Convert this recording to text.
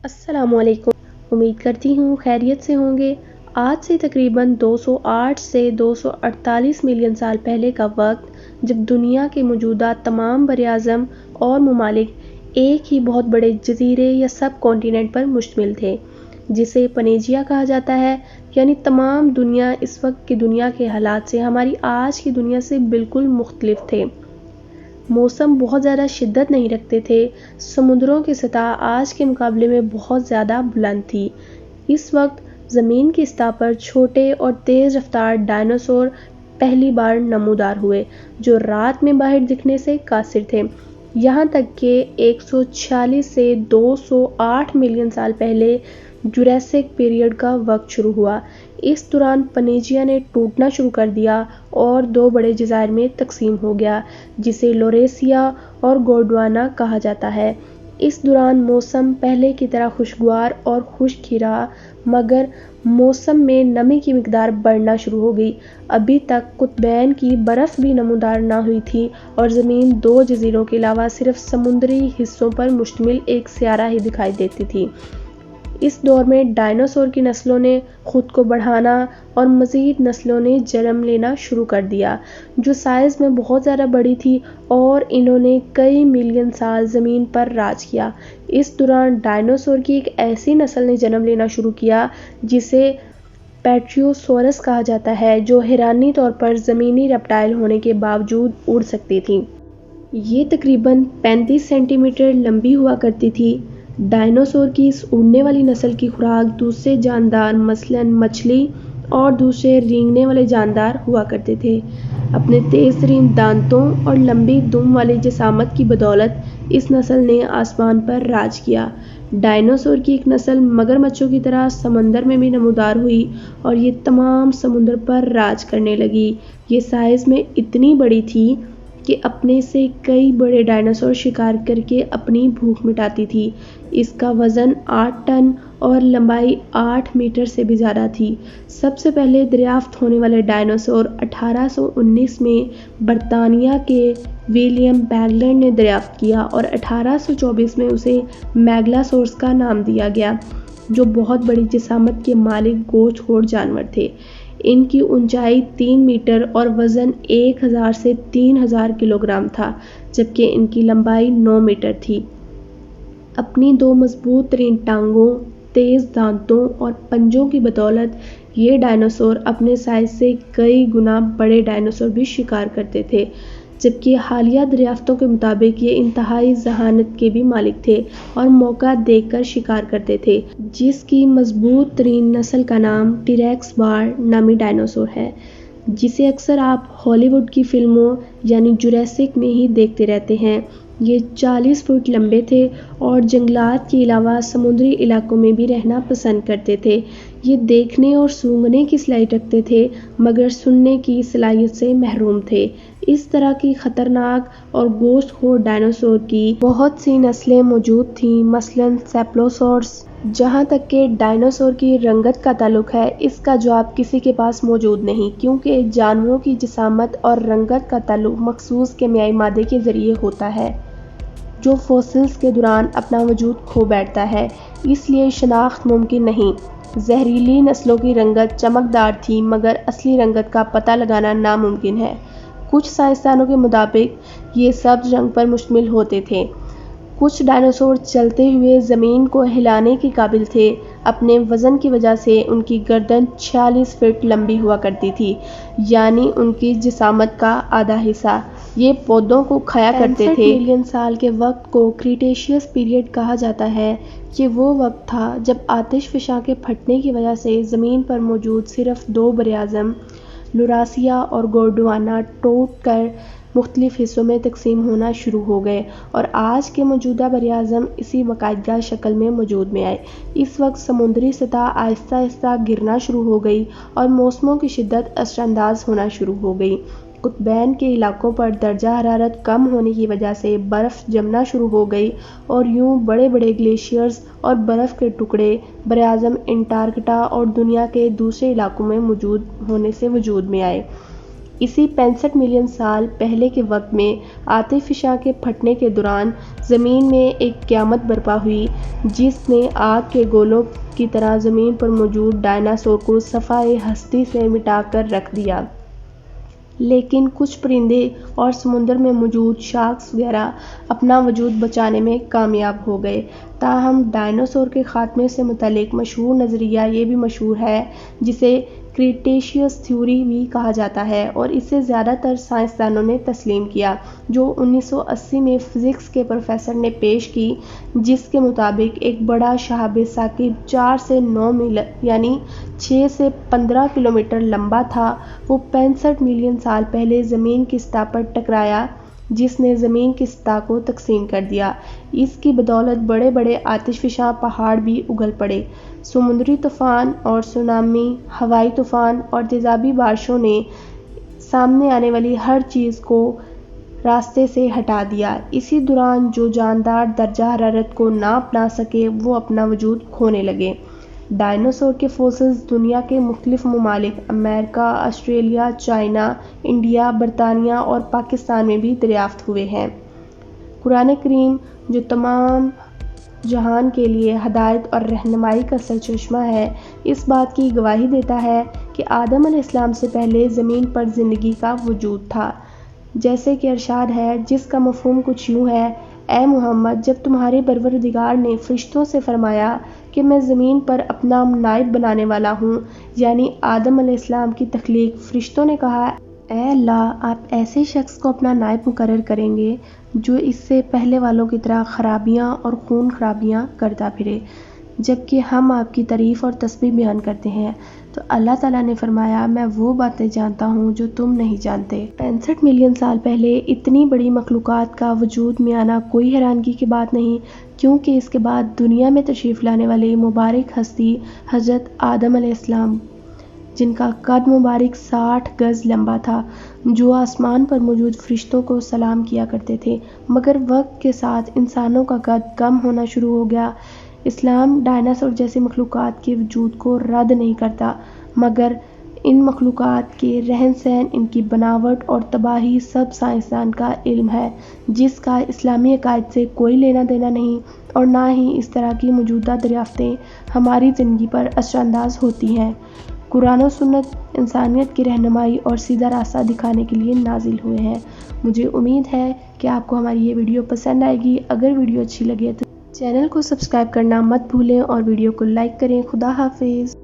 السلام علیکم۔ امید کرتی ہوں خیریت سے ہوں گے۔ آج سے تقریباً 208 سے 248 ملین سال پہلے کا وقت، جب دنیا کے موجودہ تمام براعظم اور ممالک ایک ہی بہت بڑے جزیرے یا سب کانٹیننٹ پر مشتمل تھے، جسے پنیجیا کہا جاتا ہے، یعنی تمام دنیا اس وقت کی دنیا کے حالات سے ہماری آج کی دنیا سے بالکل مختلف تھے۔ موسم بہت زیادہ شدت نہیں رکھتے تھے، سمندروں کی سطح آج کے مقابلے میں بہت زیادہ بلند تھی۔ اس وقت زمین کی سطح پر چھوٹے اور تیز رفتار ڈائناسور پہلی بار نمودار ہوئے، جو رات میں باہر دکھنے سے قاصر تھے، یہاں تک کہ 146 سے 208 ملین سال پہلے جوریسک پیریڈ کا وقت شروع ہوا۔ اس دوران پنیجیا نے ٹوٹنا شروع کر دیا اور دو بڑے جزائر میں تقسیم ہو گیا، جسے لوریسیا اور گونڈوانا کہا جاتا ہے۔ اس دوران موسم پہلے کی طرح خوشگوار اور خشک ہی رہا، مگر موسم میں نمی کی مقدار بڑھنا شروع ہو گئی۔ ابھی تک قطبین کی برف بھی نمودار نہ ہوئی تھی اور زمین دو جزیروں کے علاوہ صرف سمندری حصوں پر مشتمل ایک سیارہ ہی دکھائی دیتی تھی۔ اس دور میں ڈائناسور کی نسلوں نے خود کو بڑھانا اور مزید نسلوں نے جنم لینا شروع کر دیا، جو سائز میں بہت زیادہ بڑی تھی، اور انہوں نے کئی ملین سال زمین پر راج کیا۔ اس دوران ڈائناسور کی ایک ایسی نسل نے جنم لینا شروع کیا جسے پیٹریوسورس کہا جاتا ہے، جو حیرانی طور پر زمینی ریپٹائل ہونے کے باوجود اڑ سکتی تھی۔ یہ تقریباً 35 سینٹی میٹر لمبی ہوا کرتی تھی۔ ڈائناسور کی اس اڑنے والی نسل کی خوراک دوسرے جاندار مثلاً مچھلی اور دوسرے رینگنے والے جاندار ہوا کرتے تھے۔ اپنے تیز ترین دانتوں اور لمبی دم والی جسامت کی بدولت اس نسل نے آسمان پر راج کیا۔ ڈائناسور کی ایک نسل مگرمچھوں کی طرح سمندر میں بھی نمودار ہوئی اور یہ تمام سمندر پر راج کرنے لگی۔ یہ سائز میں اتنی بڑی تھی کہ اپنے سے کئی بڑے ڈائناسور شکار کر کے اپنی بھوک مٹاتی تھی۔ اس کا وزن 8 ٹن اور لمبائی 8 میٹر سے بھی زیادہ تھی۔ سب سے پہلے دریافت ہونے والے ڈائناسور 1819 میں برطانیہ کے ولیم بیگلر نے دریافت کیا اور 1824 میں اسے میگالوسورس کا نام دیا گیا، جو بہت بڑی جسامت کے مالک گوشت خور جانور تھے۔ ان کی اونچائی 3 میٹر اور وزن 1000 سے 3000 کلوگرام تھا، جبکہ ان کی لمبائی 9 میٹر تھی۔ اپنی دو مضبوط ترین ٹانگوں، تیز دانتوں اور پنجوں کی بدولت یہ ڈائناسور اپنے سائز سے کئی گنا بڑے ڈائناسور بھی شکار کرتے تھے، جبکہ حالیہ دریافتوں کے مطابق یہ انتہائی ذہانت کے بھی مالک تھے اور موقع دیکھ کر شکار کرتے تھے، جس کی مضبوط ترین نسل کا نام ٹیریکس بار نامی ڈائناسور ہے، جسے اکثر آپ ہالی ووڈ کی فلموں یعنی جوریسک میں ہی دیکھتے رہتے ہیں۔ یہ 40 فٹ لمبے تھے اور جنگلات کے علاوہ سمندری علاقوں میں بھی رہنا پسند کرتے تھے۔ یہ دیکھنے اور سونگھنے کی صلاحیت رکھتے تھے، مگر سننے کی صلاحیت سے محروم تھے۔ اس طرح کی خطرناک اور گوشت خور ڈائناسور کی بہت سی نسلیں موجود تھیں، مثلاً سیپلوسورس۔ جہاں تک کہ ڈائناسور کی رنگت کا تعلق ہے، اس کا جواب کسی کے پاس موجود نہیں، کیونکہ جانوروں کی جسامت اور رنگت کا تعلق مخصوص کیمیائی مادے کے ذریعے ہوتا ہے، جو فوسلز کے دوران اپنا وجود کھو بیٹھتا ہے، اس لیے شناخت ممکن نہیں۔ زہریلی نسلوں کی رنگت چمکدار تھی، مگر اصلی رنگت کا پتہ لگانا ناممکن ہے۔ کچھ سائنسدانوں کے مطابق یہ سبز رنگ پر مشتمل ہوتے تھے۔ کچھ ڈائناسور چلتے ہوئے زمین کو ہلانے کے قابل تھے۔ اپنے وزن کی وجہ سے ان کی گردن 46 فٹ لمبی ہوا کرتی تھی، یعنی ان کی جسامت کا آدھا حصہ۔ یہ پودوں کو کھایا کرتے تھے۔ 65 ملین سال کے وقت کو کریٹیشیس پیریڈ کہا جاتا ہے۔ یہ وہ وقت تھا جب آتش فشاں کے پھٹنے کی وجہ سے زمین پر موجود صرف دو براعظم لوراسیا اور گونڈوانا ٹوٹ کر مختلف حصوں میں تقسیم ہونا شروع ہو گئے اور آج کے موجودہ براعظم اسی باقاعدہ شکل میں وجود میں آئے۔ اس وقت سمندری سطح آہستہ آہستہ گرنا شروع ہو گئی اور موسموں کی شدت اثر انداز ہونا شروع ہو گئی۔ قطبین کے علاقوں پر درجہ حرارت کم ہونے کی وجہ سے برف جمنا شروع ہو گئی اور یوں بڑے بڑے گلیشیئرز اور برف کے ٹکڑے براعظم انٹارکٹا اور دنیا کے دوسرے علاقوں میں موجود ہونے سے وجود میں آئے۔ اسی 65 ملین سال پہلے کے وقت میں آتش فشاں کے پھٹنے کے دوران زمین میں ایک قیامت برپا ہوئی جس نے آگ کے گولوں کی طرح زمین پر موجود ڈائناسور کو صفحۂ ہستی سے مٹا کر رکھ دیا۔ لیکن کچھ پرندے اور سمندر میں موجود شارکس وغیرہ اپنا وجود بچانے میں کامیاب ہو گئے۔ تاہم ڈائناسور کے خاتمے سے متعلق مشہور نظریہ یہ بھی مشہور ہے جسے کریٹیشیس تھیوری بھی کہا جاتا ہے اور اسے زیادہ تر سائنسدانوں نے تسلیم کیا، جو 1980 میں فزکس کے پروفیسر نے پیش کی، جس کے مطابق ایک بڑا شہاب ثاقب 4 سے 9 میل یعنی 6 سے 15 کلومیٹر لمبا تھا۔ وہ 65 ملین سال پہلے زمین کی سطح پر ٹکرایا جس نے زمین کی سطح کو تقسیم کر دیا۔ اس کی بدولت بڑے بڑے آتش فشاں پہاڑ بھی اگل پڑے، سمندری طوفان اور سونامی، ہوائی طوفان اور تیزابی بارشوں نے سامنے آنے والی ہر چیز کو راستے سے ہٹا دیا۔ اسی دوران جو جاندار درجہ حرارت کو نہ اپنا سکے وہ اپنا وجود کھونے لگے۔ ڈائناسور کے فوسلز دنیا کے مختلف ممالک امریکہ، آسٹریلیا، چائنا، انڈیا، برطانیہ اور پاکستان میں بھی دریافت ہوئے ہیں۔ قرآن کریم جو تمام جہان کے لیے ہدایت اور رہنمائی کا سرچشمہ ہے، اس بات کی گواہی دیتا ہے کہ آدم علیہ السلام سے پہلے زمین پر زندگی کا وجود تھا۔ جیسے کہ ارشاد ہے جس کا مفہوم کچھ یوں ہے: اے محمد، جب تمہارے پروردگار نے فرشتوں سے فرمایا کہ میں زمین پر اپنا نائب بنانے والا ہوں، یعنی آدم علیہ السلام کی تخلیق، فرشتوں نے کہا اے اللہ، آپ ایسے شخص کو اپنا نائب مقرر کریں گے جو اس سے پہلے والوں کی طرح خرابیاں اور خون خرابیاں کرتا پھرے، جبکہ ہم آپ کی تعریف اور تسبیح بیان کرتے ہیں۔ تو اللہ تعالیٰ نے فرمایا میں وہ باتیں جانتا ہوں جو تم نہیں جانتے۔ 65 ملین سال پہلے اتنی بڑی مخلوقات کا وجود میں آنا کوئی حیرانگی کی بات نہیں، کیونکہ اس کے بعد دنیا میں تشریف لانے والے مبارک ہستی حضرت آدم علیہ السلام، جن کا قد مبارک 60 گز لمبا تھا، جو آسمان پر موجود فرشتوں کو سلام کیا کرتے تھے، مگر وقت کے ساتھ انسانوں کا قد کم ہونا شروع ہو گیا۔ اسلام ڈائناسور جیسی مخلوقات کے وجود کو رد نہیں کرتا، مگر ان مخلوقات کے رہن سہن، ان کی بناوٹ اور تباہی سب سائنسدان کا علم ہے، جس کا اسلامی عقائد سے کوئی لینا دینا نہیں، اور نہ ہی اس طرح کی موجودہ دریافتیں ہماری زندگی پر اثر انداز ہوتی ہیں۔ قرآن و سنت انسانیت کی رہنمائی اور سیدھا راستہ دکھانے کے لیے نازل ہوئے ہیں۔ مجھے امید ہے کہ آپ کو ہماری یہ ویڈیو پسند آئے گی۔ اگر ویڈیو اچھی لگے تو چینل کو سبسکرائب کرنا مت بھولیں اور ویڈیو کو لائک کریں۔ خدا حافظ۔